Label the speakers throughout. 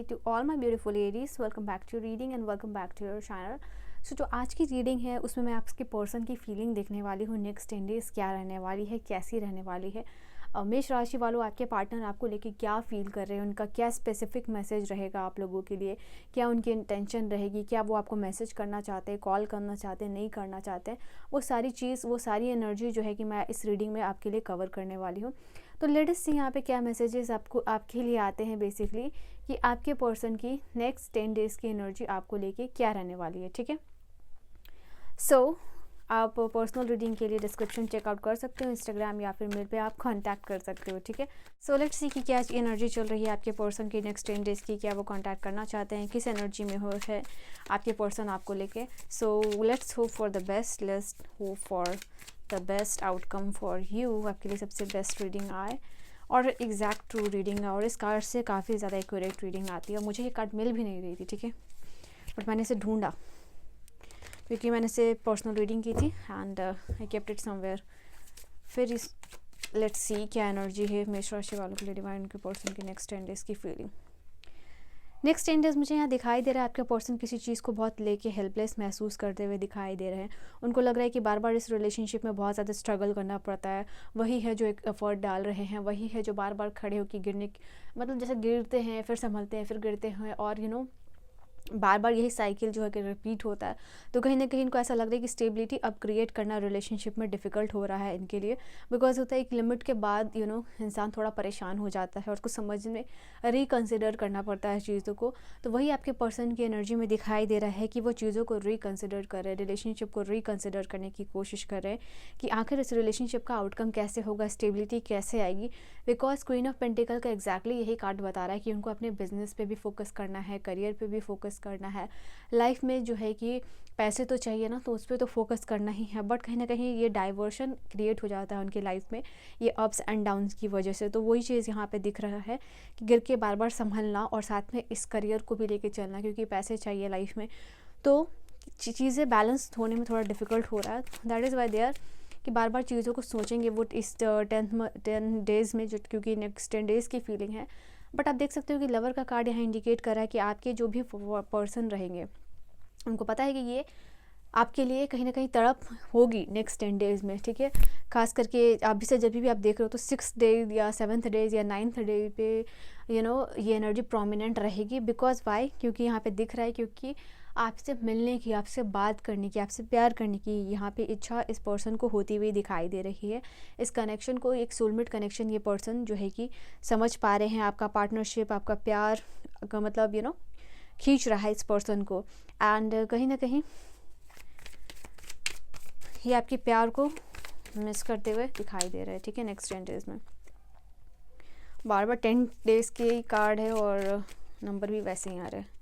Speaker 1: to all my beautiful ladies, welcome back to reading and welcome back to your channel. जो आज की reading है उसमें मैं आपके पर्सन की फीलिंग देखने वाली हूँ। नेक्स्ट 10 डेज क्या रहने वाली है, कैसी रहने वाली है। मेष राशि वालों, आपके पार्टनर आपको लेके क्या फील कर रहे हैं, उनका क्या स्पेसिफिक मैसेज रहेगा आप लोगों के लिए, क्या उनकी इंटेंशन रहेगी, क्या वो आपको मैसेज करना चाहते हैं, कॉल करना चाहते हैं, नहीं करना चाहते हैं, वो सारी चीज़, वो सारी एनर्जी जो है कि मैं इस रीडिंग में आपके लिए कवर करने वाली हूँ। तो लेट अस सी यहाँ पे क्या मैसेजेस आपको आपके लिए आते हैं बेसिकली, कि आपके पर्सन की नेक्स्ट 10 डेज़ की एनर्जी आपको लेके क्या रहने वाली है। ठीक है, सो आप पर्सनल रीडिंग के लिए डिस्क्रिप्शन चेकआउट कर सकते हो, इंस्टाग्राम या फिर मेल पे आप कांटेक्ट कर सकते हो। ठीक है, सो लेट्स सी कि क्या एनर्जी चल रही है आपके पर्सन की नेक्स्ट 10 डेज़ की, क्या वो कांटेक्ट करना चाहते हैं, किस एनर्जी में हो है आपके पर्सन आपको लेके। So let's hope for the best, let's hope for the best outcome for you. आपके लिए सबसे बेस्ट रीडिंग आए और एग्जैक्ट ट्रू रीडिंग है, और इस कार्ड से काफ़ी ज़्यादा एक्यूरेट रीडिंग आती है। और मुझे ये कार्ड मिल भी नहीं रही थी, ठीक है, बट मैंने इसे ढूंढा क्योंकि मैंने इसे पर्सनल रीडिंग की थी and I kept it somewhere. फिर इस लेट्स सी क्या एनर्जी है मेष राशि वालों के लिए डिवाइन के पर्सन की नेक्स्ट 10 डेज़ की फीलिंग। नेक्स्ट 10 डेज़ मुझे यहाँ दिखाई दे रहा है आपका पर्सन किसी चीज़ को बहुत लेके हेल्पलेस महसूस करते हुए दिखाई दे रहे हैं। उनको लग रहा है कि बार बार इस रिलेशनशिप में बहुत ज़्यादा स्ट्रगल करना पड़ता है। वही है जो एक एफर्ट डाल रहे हैं, वही है जो बार बार खड़े होकर गिरने, मतलब जैसे गिरते हैं फिर संभलते हैं फिर गिरते हैं, और बार बार यही साइकिल जो है कि रिपीट होता है। तो कहीं ना कहीं इनको ऐसा लग रहा है कि स्टेबिलिटी अब क्रिएट करना रिलेशनशिप में डिफ़िकल्ट हो रहा है इनके लिए, बिकॉज होता है एक लिमिट के बाद इंसान थोड़ा परेशान हो जाता है और उसको समझ में रिकंसिडर करना पड़ता है चीज़ों को। तो वही आपके पर्सन की एनर्जी में दिखाई दे रहा है कि वो चीज़ों को रिकंसिडर कर रहे हैं, रिलेशनशिप को रिकंसिडर करने की कोशिश कर रहे हैं कि आखिर इस रिलेशनशिप का आउटकम कैसे होगा, स्टेबिलिटी कैसे आएगी। बिकॉज क्वीन ऑफ पेंटिकल का एग्जैक्टली यही कार्ड बता रहा है कि उनको अपने बिजनेस पे भी फोकस करना है, करियर पे भी फोकस करना है, लाइफ में जो है कि पैसे तो चाहिए ना, तो उस पर तो फोकस करना ही है। बट कहीं ना कहीं ये डाइवर्शन क्रिएट हो जाता है उनकी लाइफ में, ये अप्स एंड डाउन्स की वजह से। तो वही चीज़ यहाँ पे दिख रहा है कि गिर के बार बार संभलना और साथ में इस करियर को भी लेके चलना, क्योंकि पैसे चाहिए लाइफ में। तो चीज़ें बैलेंस होने में थोड़ा डिफिकल्ट हो रहा है। That is why they are कि बार बार चीज़ों को सोचेंगे वो इस 10 डेज़ में, जो क्योंकि नेक्स्ट 10 डेज़ की फीलिंग है। बट आप देख सकते हो कि लवर का कार्ड यहाँ इंडिकेट कर रहा है कि आपके जो भी पर्सन रहेंगे उनको पता है कि ये आपके लिए कहीं ना कहीं तड़प होगी नेक्स्ट 10 डेज़ में। ठीक है, खास करके अभी से जब भी आप देख रहे हो तो 6th डे या 7th डेज या 9th डे पे ये एनर्जी प्रोमिनेंट रहेगी। बिकॉज वाई, क्योंकि यहाँ पे दिख रहा है क्योंकि आपसे मिलने की, आपसे बात करने की, आपसे प्यार करने की यहाँ पे इच्छा इस पर्सन को होती हुई दिखाई दे रही है। इस कनेक्शन को एक सोलमेट कनेक्शन ये पर्सन जो है कि समझ पा रहे हैं, आपका पार्टनरशिप, आपका प्यार का मतलब खींच रहा है इस पर्सन को। एंड कहीं ना कहीं ये आपके प्यार को मिस करते हुए दिखाई दे रहा है। ठीक है, नेक्स्ट 10 डेज़ में बार बार 10 डेज़ के कार्ड है और नंबर भी वैसे ही आ रहे हैं।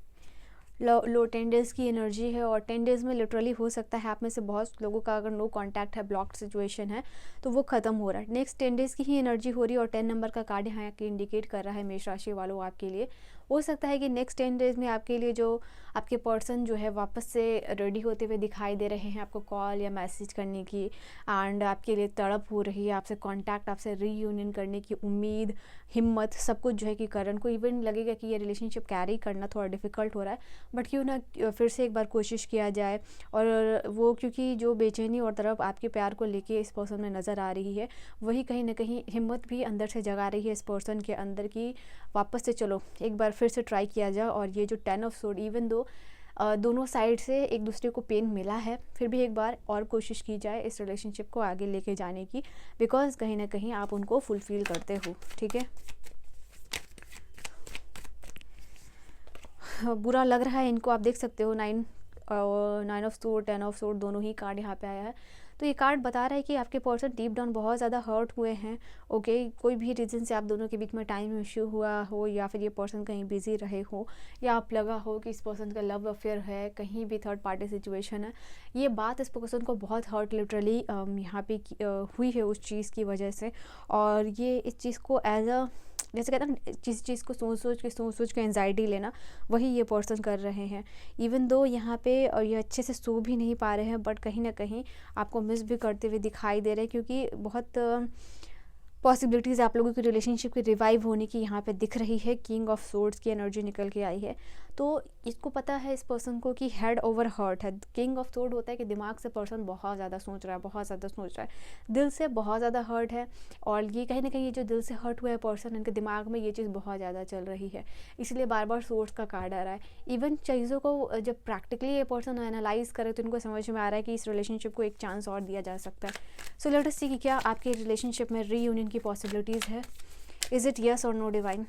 Speaker 1: लो 10 डेज़ की एनर्जी है और 10 डेज़ में लिटरली हो सकता है आप में से बहुत लोगों का अगर नो कांटेक्ट है, ब्लॉक्ड सिचुएशन है, तो वो ख़त्म हो रहा है। नेक्स्ट 10 डेज़ की ही एनर्जी हो रही है और 10 नंबर का कार्ड यहाँ की इंडिकेट कर रहा है मेष राशि वालों आपके लिए। हो सकता है कि नेक्स्ट 10 डेज़ में आपके लिए जो आपके पर्सन जो है वापस से रेडी होते हुए दिखाई दे रहे हैं आपको कॉल या मैसेज करने की, एंड आपके लिए तड़प हो रही है, आपसे कांटेक्ट, आपसे रीयूनियन करने की उम्मीद, हिम्मत, सब कुछ जो है कि करन को इवन लगेगा कि ये रिलेशनशिप कैरी करना थोड़ा डिफ़िकल्ट हो रहा है, बट क्यों ना फिर से एक बार कोशिश किया जाए। और वो क्योंकि जो बेचैनी और तरफ आपके प्यार को लेके इस पर्सन में नज़र आ रही है, वही कहीं ना कहीं हिम्मत भी अंदर से जगा रही है इस पर्सन के अंदर की वापस से चलो एक बार फिर से ट्राई किया जाए। और ये जो 10 ऑफ सोर्ड, इवन दो दोनों साइड से एक दूसरे को पेन मिला है, फिर भी एक बार और कोशिश की जाए इस रिलेशनशिप को आगे लेके जाने की, बिकॉज कहीं ना कहीं आप उनको फुलफिल करते हो। ठीक है, बुरा लग रहा है इनको, आप देख सकते हो 9 ऑफ सोर्ड, 10 ऑफ सोर्ड दोनों ही कार्ड यहाँ पे आया है। तो ये कार्ड बता रहा है कि आपके पर्सन डीप डाउन बहुत ज़्यादा हर्ट हुए हैं। ओके, कोई भी रीज़न से आप दोनों के बीच में टाइम इश्यू हुआ हो, या फिर ये पर्सन कहीं बिजी रहे हो, या आप लगा हो कि इस पर्सन का लव अफेयर है, कहीं भी थर्ड पार्टी सिचुएशन है, ये बात इस पर्सन को बहुत हर्ट लिटरली यहाँ पे हुई है उस चीज़ की वजह से। और ये इस चीज़ को एज अ, जैसे कहते हैं ना, चीज़ को सोच सोच के एंजाइटी लेना, वही ये पर्सन कर रहे हैं। इवन दो यहाँ पे ये अच्छे से सो भी नहीं पा रहे हैं, बट कहीं ना कहीं आपको मिस भी करते हुए दिखाई दे रहे हैं, क्योंकि बहुत पॉसिबिलिटीज़ आप लोगों की रिलेशनशिप की रिवाइव होने की यहाँ पे दिख रही है। किंग ऑफ सोर्ड्स की एनर्जी निकल के आई है, तो इसको पता है इस पर्सन को कि हेड ओवर हार्ट है। किंग ऑफ सोर्ड होता है कि दिमाग से पर्सन बहुत ज़्यादा सोच रहा है, बहुत ज़्यादा सोच रहा है, दिल से बहुत ज़्यादा हर्ट है, और ये कहीं ना कहीं ये जो दिल से हर्ट हुआ है पर्सन, इनके दिमाग में ये चीज़ बहुत ज़्यादा चल रही है, इसलिए बार बार सोर्स का कार्ड आ रहा है। इवन चीज़ों को जब प्रैक्टिकली ये पर्सन एनालाइज करे तो इनको समझ में आ रहा है कि इस रिलेशनशिप को एक चांस और दिया जा सकता है। सो लेट अस सी कि क्या आपके रिलेशनशिप में रीयूनियन की पॉसिबिलिटीज़ है। इज़ इट यस और no divine?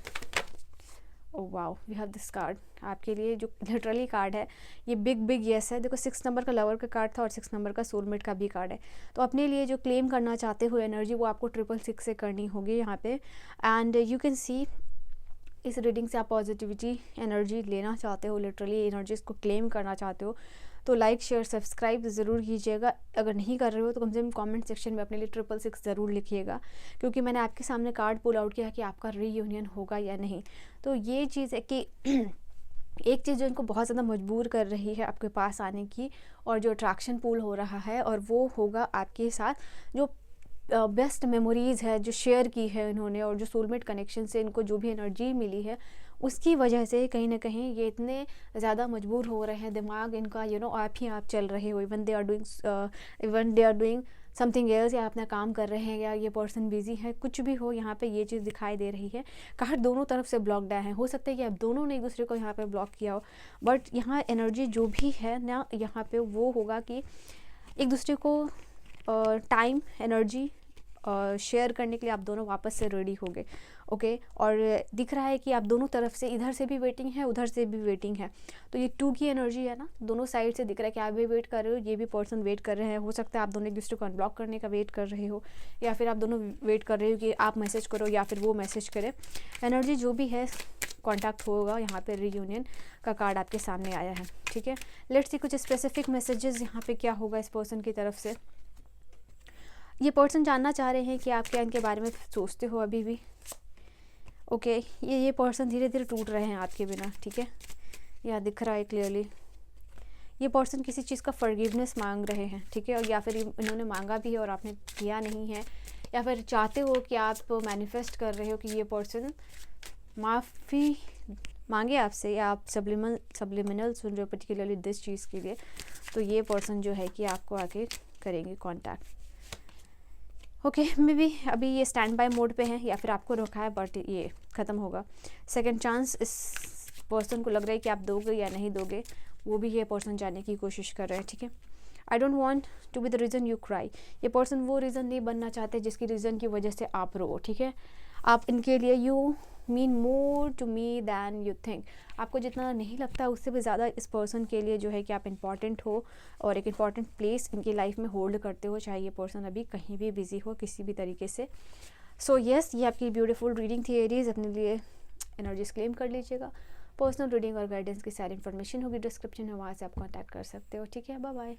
Speaker 1: Oh wow, we have this card आपके लिए जो लिटरली कार्ड है, ये बिग यस है। देखो 6 नंबर का लवर का कार्ड था और 6 नंबर का सोलमेट का भी कार्ड है। तो अपने लिए जो क्लेम करना चाहते हो एनर्जी, वो आपको 666 से करनी होगी यहाँ पे। एंड यू कैन सी इस रीडिंग से आप पॉजिटिविटी एनर्जी लेना चाहते हो, लिटरली एनर्जीज को क्लेम करना चाहते हो, तो लाइक शेयर सब्सक्राइब ज़रूर कीजिएगा। अगर नहीं कर रहे हो तो कम से कम कमेंट सेक्शन में अपने लिए 666 ज़रूर लिखिएगा, क्योंकि मैंने आपके सामने कार्ड पुल आउट किया कि आपका रीयूनियन होगा या नहीं। तो ये चीज़ है कि एक चीज़ जो इनको बहुत ज़्यादा मजबूर कर रही है आपके पास आने की, और जो अट्रैक्शन पुल हो रहा है, और वो होगा आपके साथ जो बेस्ट मेमोरीज़ है जो शेयर की है इन्होंने, और जो सोलमेट कनेक्शन से इनको जो भी एनर्जी मिली है उसकी वजह से कहीं ना कहीं ये इतने ज़्यादा मजबूर हो रहे हैं, दिमाग इनका आप ही आप चल रहे हो। Even they are doing something else, या अपना काम कर रहे हैं, या ये पर्सन बिजी है, कुछ भी हो, यहाँ पे ये चीज़ दिखाई दे रही है। कार्ड दोनों तरफ से ब्लॉक्ड है, हो सकता है कि आप दोनों ने एक दूसरे को यहाँ पे ब्लॉक किया हो, बट यहाँ एनर्जी जो भी है ना यहाँ पे वो होगा कि एक दूसरे को टाइम एनर्जी शेयर करने के लिए आप दोनों वापस से रेडी हो गए। ओके, और दिख रहा है कि आप दोनों तरफ से, इधर से भी वेटिंग है, उधर से भी वेटिंग है, तो ये 2 की एनर्जी है ना, दोनों साइड से दिख रहा है कि आप भी वेट कर रहे हो, ये भी पर्सन वेट कर रहे हैं। हो सकता है आप दोनों एक दूसरे को अनब्लॉक करने का वेट कर रहे हो, या फिर आप दोनों वेट कर रहे हो कि आप मैसेज करो या फिर वो मैसेज करे। एनर्जी जो भी है कॉन्टैक्ट होगा। यहाँ पे रीयूनियन का कार्ड आपके सामने आया है, ठीक है। लेट्स सी कुछ स्पेसिफिक मैसेजेस यहाँ पे क्या होगा इस पर्सन की तरफ से। ये पर्सन जानना चाह रहे हैं कि आप क्या इनके बारे में सोचते हो अभी भी। ओके, ये पर्सन धीरे धीरे टूट रहे हैं आपके बिना, ठीक है, यहाँ दिख रहा है क्लियरली। ये पर्सन किसी चीज़ का फॉरगिवनेस मांग रहे हैं, ठीक है, और या फिर इन्होंने मांगा भी है और आपने किया नहीं है, या फिर चाहते हो कि आप मैनिफेस्ट कर रहे हो कि ये पर्सन माफ़ी मांगे आपसे, या आप सब्लिमिनल सुन रहे हो पर्टिकुलरली दिस चीज़ के लिए, तो ये पर्सन जो है कि आपको आके करेंगे कॉन्टैक्ट। ओके, मे बी अभी ये स्टैंड बाय मोड पे है, या फिर आपको रखा है, बट ये ख़त्म होगा। सेकंड चांस इस पर्सन को लग रहा है कि आप दोगे या नहीं दोगे, वो भी ये पर्सन जानने की कोशिश कर रहे हैं, ठीक है। I don't want to be the reason you cry, ये पर्सन वो रीज़न नहीं बनना चाहते जिसकी रीज़न की वजह से आप रो, ठीक है। आप इनके लिए you mean more to me than you think, आपको जितना नहीं लगता उससे भी ज़्यादा इस पर्सन के लिए जो है कि आप इम्पॉर्टेंट हो, और एक इम्पॉर्टेंट प्लेस इनकी लाइफ में होल्ड करते हो, चाहे ये पर्सन अभी कहीं भी बिजी हो किसी भी तरीके से। सो यस, ये आपकी ब्यूटीफुल रीडिंग थी एरीज, अपने लिए एनर्जीज क्लेम कर लीजिएगा। पर्सनल रीडिंग और गाइडेंस की सारी इन्फॉर्मेशन होगी डिस्क्रिप्शन में, वहाँ से आप कॉन्टैक्ट कर सकते हो, ठीक है। Bye bye.